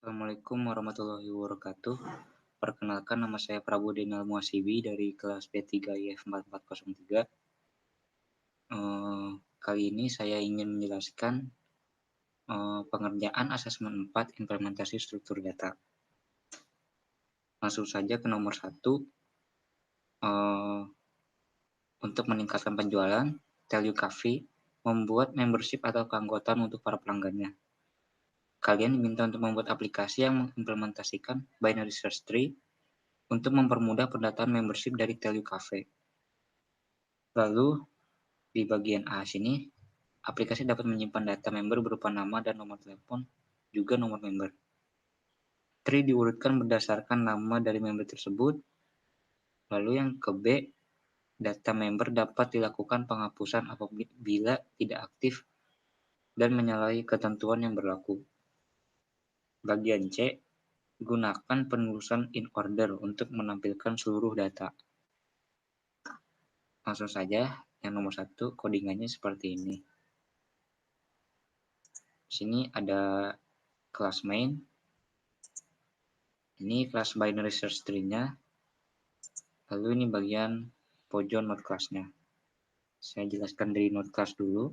Assalamualaikum warahmatullahi wabarakatuh. Perkenalkan, nama saya Prabu Denal Muhasibi dari kelas B3IF 4403. Kali ini saya ingin menjelaskan pengerjaan asesmen 4 implementasi struktur data. Langsung saja ke nomor 1. Untuk meningkatkan penjualan, Tell You Cafe membuat membership atau keanggotaan untuk para pelanggannya. Kalian diminta untuk membuat aplikasi yang mengimplementasikan binary search tree untuk mempermudah pendataan membership dari Tell You Cafe. Lalu di bagian A sini, aplikasi dapat menyimpan data member berupa nama dan nomor telepon, juga nomor member. Tree diurutkan berdasarkan nama dari member tersebut. Lalu yang ke B, data member dapat dilakukan penghapusan apabila tidak aktif dan menyalahi ketentuan yang berlaku. Bagian C, gunakan penulisan in order untuk menampilkan seluruh data. Langsung saja, yang nomor 1 codingannya seperti ini. Di sini ada kelas main. Ini kelas binary search tree-nya. Lalu ini bagian pojok node class-nya. Saya jelaskan dari node class dulu.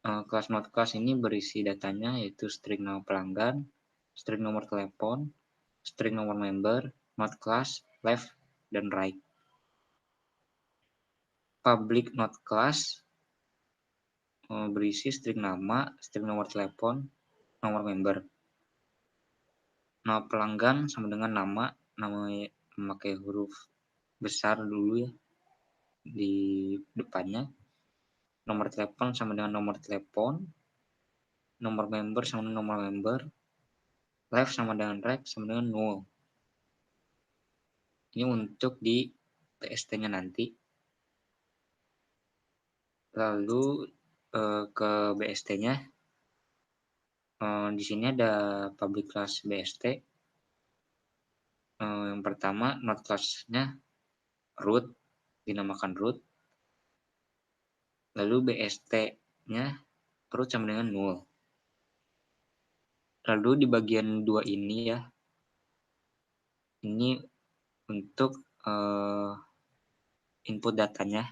Kelas node class ini berisi datanya yaitu string nama pelanggan, string nomor telepon, string nomor member, node class, left, dan right. Public node class berisi string nama, string nomor telepon, nomor member. Nama pelanggan sama dengan nama memakai huruf besar dulu ya di depannya. Nomor telepon sama dengan nomor telepon, nomor member sama dengan nomor member, left sama dengan right sama dengan null. Ini untuk di PST-nya nanti. Lalu ke BST-nya. Di sini ada public class BST. Yang pertama, node class-nya root, dinamakan root. Lalu BST-nya root sama dengan null. Lalu di bagian 2 ini ya, ini untuk input datanya.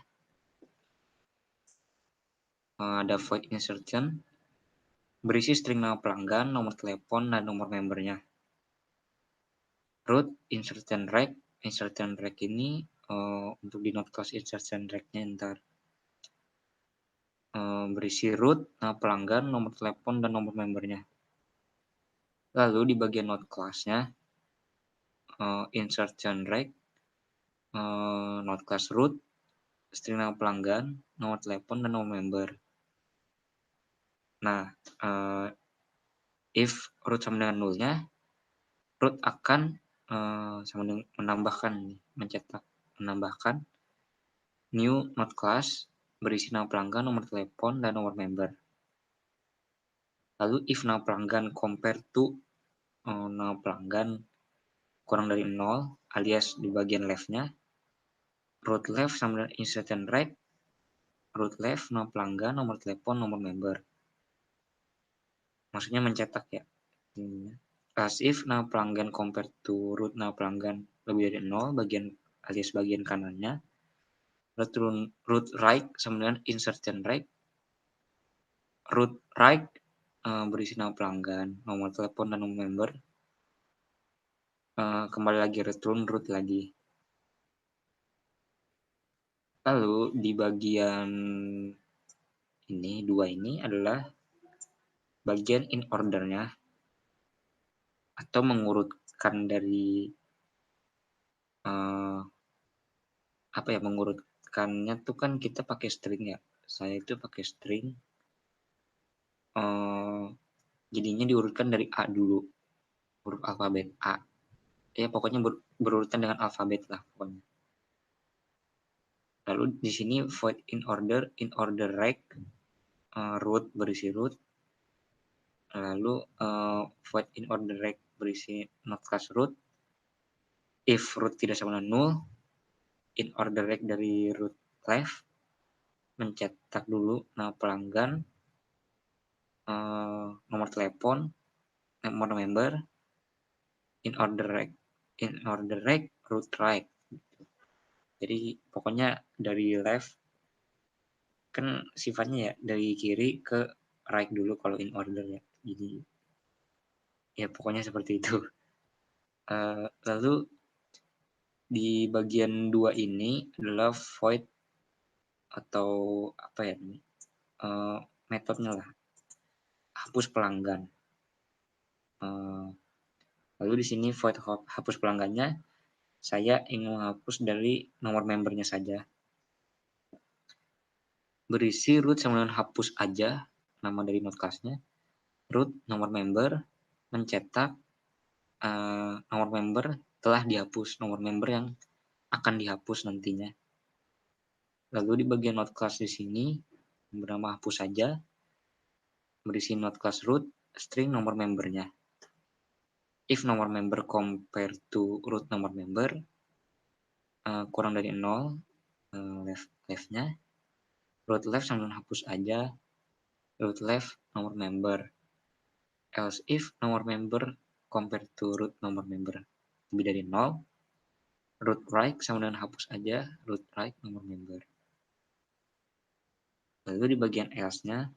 Ada void insertion, berisi string nama pelanggan, nomor telepon, dan nomor membernya. Root insertion rec ini untuk di node class insertion rec-nya ntar. Berisi root, nama pelanggan, nomor telepon, dan nomor membernya. Lalu di bagian node class-nya, insertion rec, node class root, string nama pelanggan, nomor telepon, dan nomor member. Nah, if root sama dengan nullnya, root akan sama dengan menambahkan new node class berisi nama pelanggan, nomor telepon, dan nomor member. Lalu if nama pelanggan compare to nama pelanggan kurang dari 0 alias di bagian left-nya, root left sama dengan insertion right, root left nama pelanggan, nomor telepon, nomor member. Maksudnya mencetak ya. As if nama pelanggan compare to root nama pelanggan lebih dari 0 alias bagian kanannya, root right sama dengan insertion right, root right berisi nama pelanggan, nomor telepon, dan nomor member. Kembali lagi return root lagi. Lalu di bagian ini, 2 ini adalah bagian in order-nya atau mengurutkan dari mengurutkannya tuh kan kita pakai string ya. Saya itu pakai string. Jadinya diurutkan dari A dulu, huruf alfabet A. Ya pokoknya berurutan dengan alfabet lah pokoknya. Lalu di sini void in order rec, root berisi root. Lalu void in order rec berisi node class root. If root tidak sama dengan null, in order rec dari root left, mencetak dulu nama pelanggan, nomor telepon, nomor member, in order right, root right. Jadi pokoknya dari left kan sifatnya ya dari kiri ke right dulu kalau in order ya. Jadi ya pokoknya seperti itu. Lalu di bagian 2 ini adalah void atau apa ya ini, metodenya lah, hapus pelanggan. Lalu di sini void hapus pelanggannya, saya ingin menghapus dari nomor membernya saja. Berisi root sama dengan hapus aja, nama dari node class-nya. Root nomor member, mencetak nomor member telah dihapus, nomor member yang akan dihapus nantinya. Lalu di bagian node class di sini bernama hapus saja, berisi node class root, string nomor membernya. If nomor member compare to root nomor member kurang dari 0, left-nya, root left sama dengan hapus aja, root left nomor member. Else if nomor member compare to root nomor member lebih dari 0, root right sama dengan hapus aja, root right nomor member. Lalu di bagian else-nya,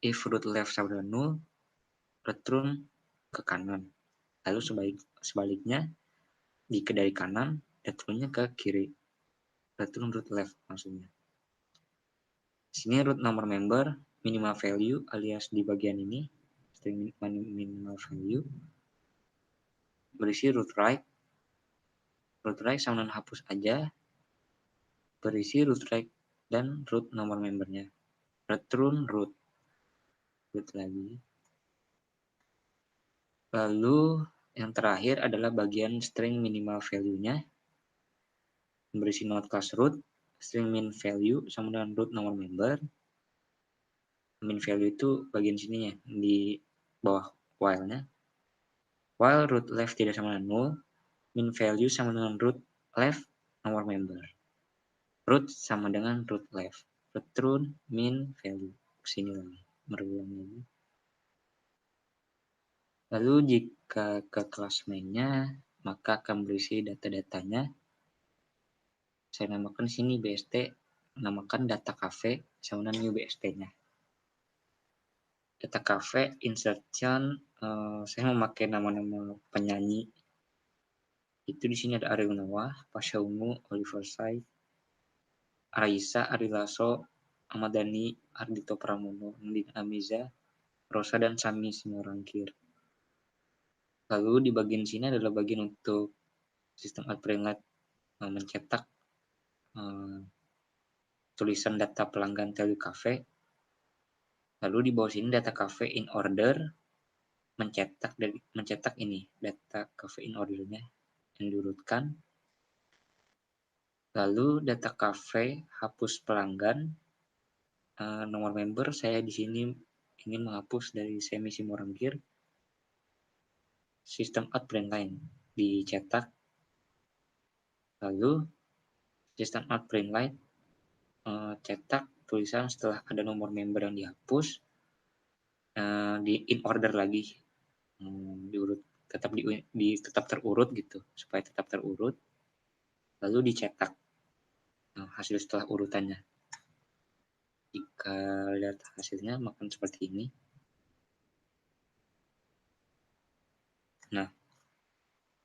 if root left sama dengan 0, return ke kanan. Lalu sebaliknya, jika dari kanan, return-nya ke kiri. Return root left maksudnya. Sini root nomor member, minimal value alias di bagian ini, string minimal value, berisi root right sama dengan hapus aja, berisi root right dan root nomor membernya. Return root lagi. Lalu yang terakhir adalah bagian string minimal value-nya, berisi node class root, string min value sama dengan root nomor member. Min value itu bagian sininya di bawah while-nya. While root left tidak sama dengan 0, min value sama dengan root left nomor member. Root sama dengan root left. Return min value. Sini lagi, berulang lagi. Lalu jika ke kelas mainnya, maka akan berisi data-datanya. Saya namakan sini BST, namakan data cafe sama dengan new BST-nya. Data cafe insertion, saya memakai nama-nama penyanyi. Itu di sini ada Ariel Noah, Pasha Ungu, Oliver Sy, Raisa, Ari Lasso, Ahmad Dhani, Ardhito Pramono, Nandin Amiza, Rosa dan Sami Simorangkir. Lalu di bagian sini adalah bagian untuk sistem Adbrainlight mencetak tulisan data pelanggan Telu Cafe. Lalu di bawah sini data cafe in order mencetak ini data cafe in ordernya yang diurutkan. Lalu data cafe hapus pelanggan nomor member saya di sini ingin menghapus dari Semi Simorangkir. Sistem out brand line dicetak. Lalu sistem out brand line cetak tulisan setelah ada nomor member yang dihapus di in order lagi, diurut tetap terurut gitu supaya tetap terurut, lalu dicetak hasil setelah urutannya. Jika lihat hasilnya makan seperti ini. Nah,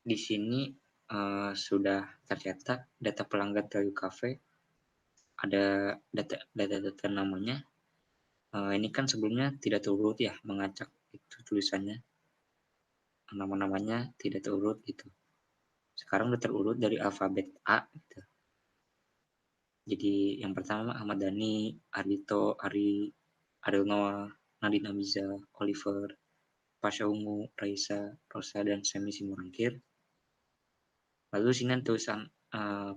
di sini sudah tercetak data pelanggan Telu Cafe, ada data namanya. Ini kan sebelumnya tidak terurut ya, mengacak itu tulisannya, nama-namanya tidak terurut gitu. Sekarang udah terurut dari alfabet A gitu. Jadi yang pertama Ahmad Dhani, Ardhito, Ariel Noah, Nadine Amiza, Oliver, Pasha Ungu, Raisa, Rosa, dan Semi Simorangkir. Lalu sini tulisan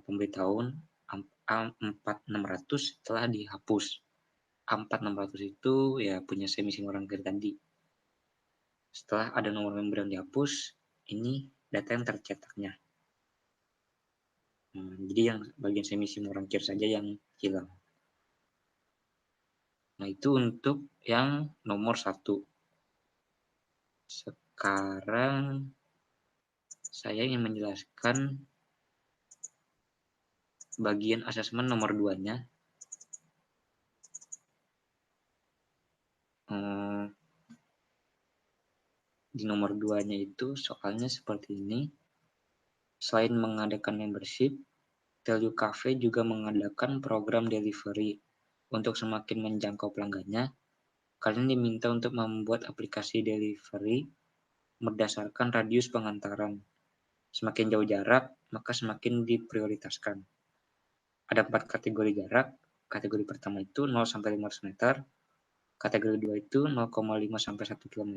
pemberitahuan A4600 telah dihapus. A4600 itu ya punya Semi Simorangkir tadi. Setelah ada nomor member yang dihapus, ini data yang tercetaknya. Jadi yang bagian Semi Simorangkir saja yang hilang. Nah itu untuk yang nomor 1. Sekarang saya ingin menjelaskan bagian asesmen nomor 2-nya. Di nomor 2-nya itu soalnya seperti ini. Selain mengadakan membership, Tell You Cafe juga mengadakan program delivery. Untuk semakin menjangkau pelanggannya, kalian diminta untuk membuat aplikasi delivery berdasarkan radius pengantaran. Semakin jauh jarak, maka semakin diprioritaskan. Ada 4 kategori jarak. Kategori pertama itu 0 sampai 500 meter. Kategori 2 itu 0,5 sampai 1 km.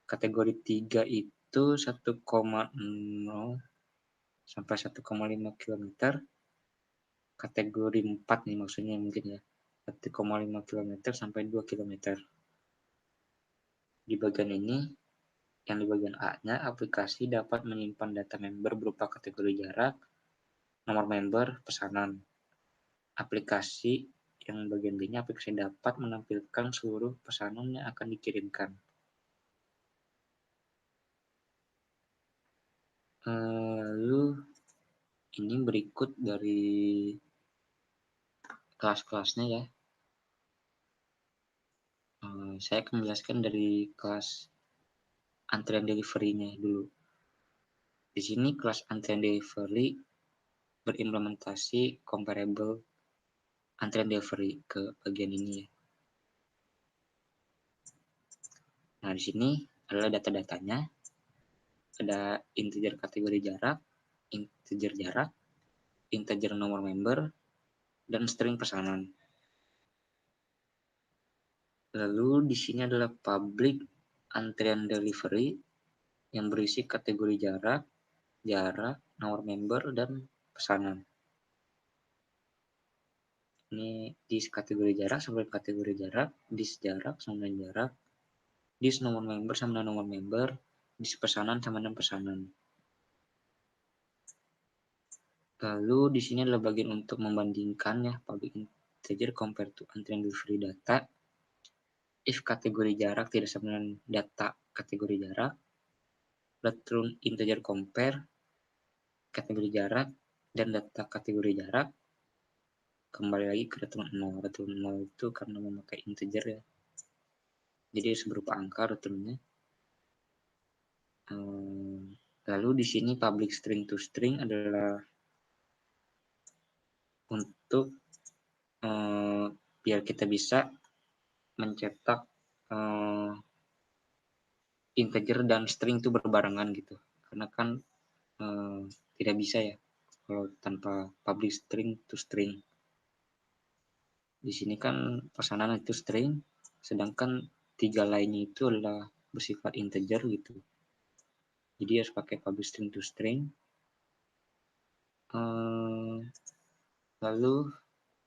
Kategori 3 itu 1,0 sampai 1,5 km. Kategori 4 nih maksudnya mungkin ya. 1,5 km sampai 2 km. Di bagian ini, yang di bagian A-nya, aplikasi dapat menyimpan data member berupa kategori jarak, nomor member, pesanan. Aplikasi yang bagian B-nya, aplikasi dapat menampilkan seluruh pesanan yang akan dikirimkan. Lalu ini berikut dari kelas-kelasnya ya. Saya akan menjelaskan dari kelas antrian delivery-nya dulu. Di sini kelas antrian delivery berimplementasi comparable antrian delivery ke bagian ini ya. Nah, di sini adalah data-datanya. Ada integer kategori jarak, integer nomor member, dan string pesanan. Lalu di sini adalah public antrian delivery yang berisi kategori jarak, nomor member, dan pesanan. Ini dis kategori jarak sama kategori jarak, dis jarak sama jarak, dis nomor member sama nomor member, dis pesanan sama dengan pesanan. Lalu di sini adalah bagian untuk membandingkan ya public integer compare to antrian delivery data. If kategori jarak tidak sama dengan data kategori jarak, return integer compare kategori jarak dan data kategori jarak. Kembali lagi ke return 0. Return 0 itu karena memakai integer ya. Jadi berupa angka returnnya. Lalu di sini public string to string adalah untuk biar kita bisa mencetak integer dan string itu berbarengan gitu. Karena kan tidak bisa ya kalau tanpa public string to string. Di sini kan pesanan itu string, sedangkan 3 lainnya itu adalah bersifat integer gitu. Jadi harus pakai public string to string. Lalu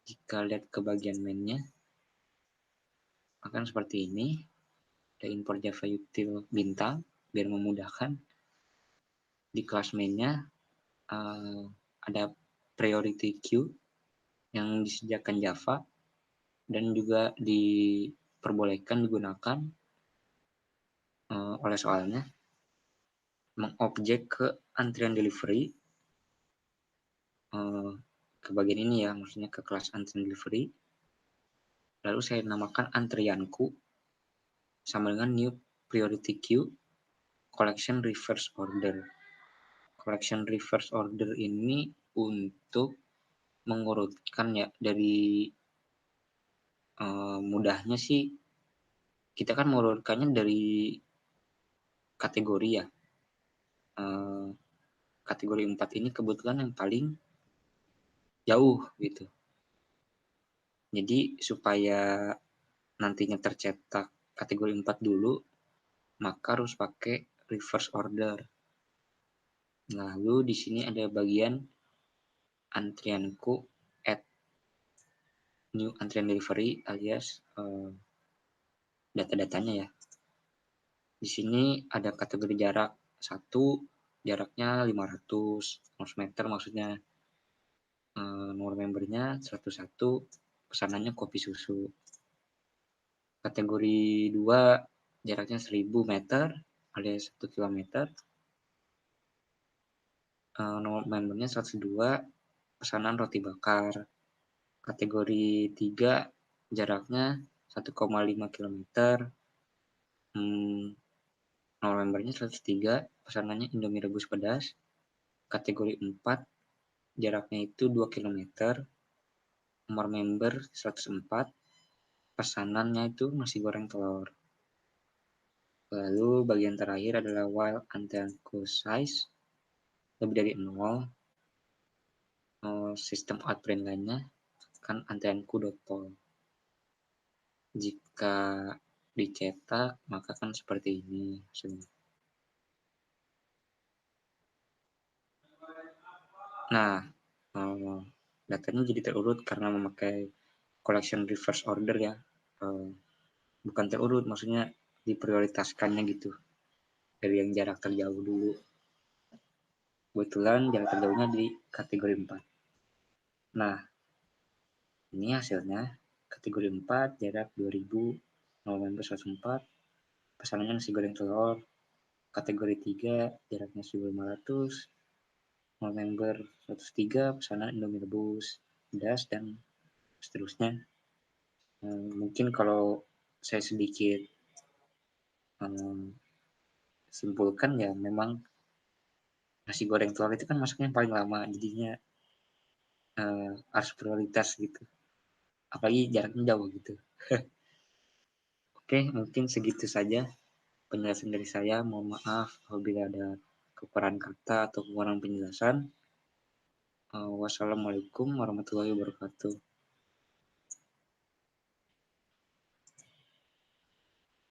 jika lihat ke bagian mainnya, akan seperti ini. Ada import Java util bintang biar memudahkan. Di kelas mainnya ada priority queue yang disediakan Java dan juga diperbolehkan digunakan oleh soalnya mengobjek ke antrian delivery ke bagian ini ya, maksudnya ke kelas antrian delivery. Lalu saya namakan antrianku sama dengan new priority queue collection reverse order. Collection reverse order ini untuk mengurutkan ya dari mudahnya sih kita kan mengurutkannya dari kategori ya. Kategori 4 ini kebetulan yang paling jauh gitu. Jadi supaya nantinya tercetak kategori 4 dulu, maka harus pakai reverse order. Lalu di sini ada bagian antrianku add new antrian delivery alias data-datanya ya. Di sini ada kategori jarak 1, jaraknya 500 meter maksudnya. Nomor membernya 101, pesanannya kopi susu. Kategori 2 jaraknya 1000 meter alias 1 kilometer. Nomor membernya 102, pesanan roti bakar. Kategori 3, jaraknya 1,5 kilometer. Nomor membernya 103, pesanannya Indomie rebus pedas. Kategori 4, jaraknya itu 2 kilometer. Nomor member 104, pesanannya itu nasi goreng telur. Lalu bagian terakhir adalah while antennaku size lebih dari 0, sistem outprint lainnya kan antennaku.pol. Jika dicetak maka kan seperti ini hasilnya. Nah, datanya jadi terurut karena memakai collection reverse order ya. Bukan terurut, maksudnya diprioritaskannya gitu dari yang jarak terjauh dulu. Kebetulan jarak terjauhnya di kategori 4. Nah, ini hasilnya. Kategori 4, jarak 2000, November 104, pesanannya nasi goreng telur. Kategori 3, jaraknya 1500, November 103, pesanan Indomie rebus, pedas, dan seterusnya. Mungkin kalau saya sedikit simpulkan ya, memang nasi goreng telur itu kan masaknya paling lama, jadinya harus prioritas gitu. Apalagi jaraknya jauh gitu. Oke, mungkin segitu saja penjelasan dari saya. Mohon maaf apabila ada kekurangan kata atau kekurangan penjelasan. Wassalamualaikum warahmatullahi wabarakatuh.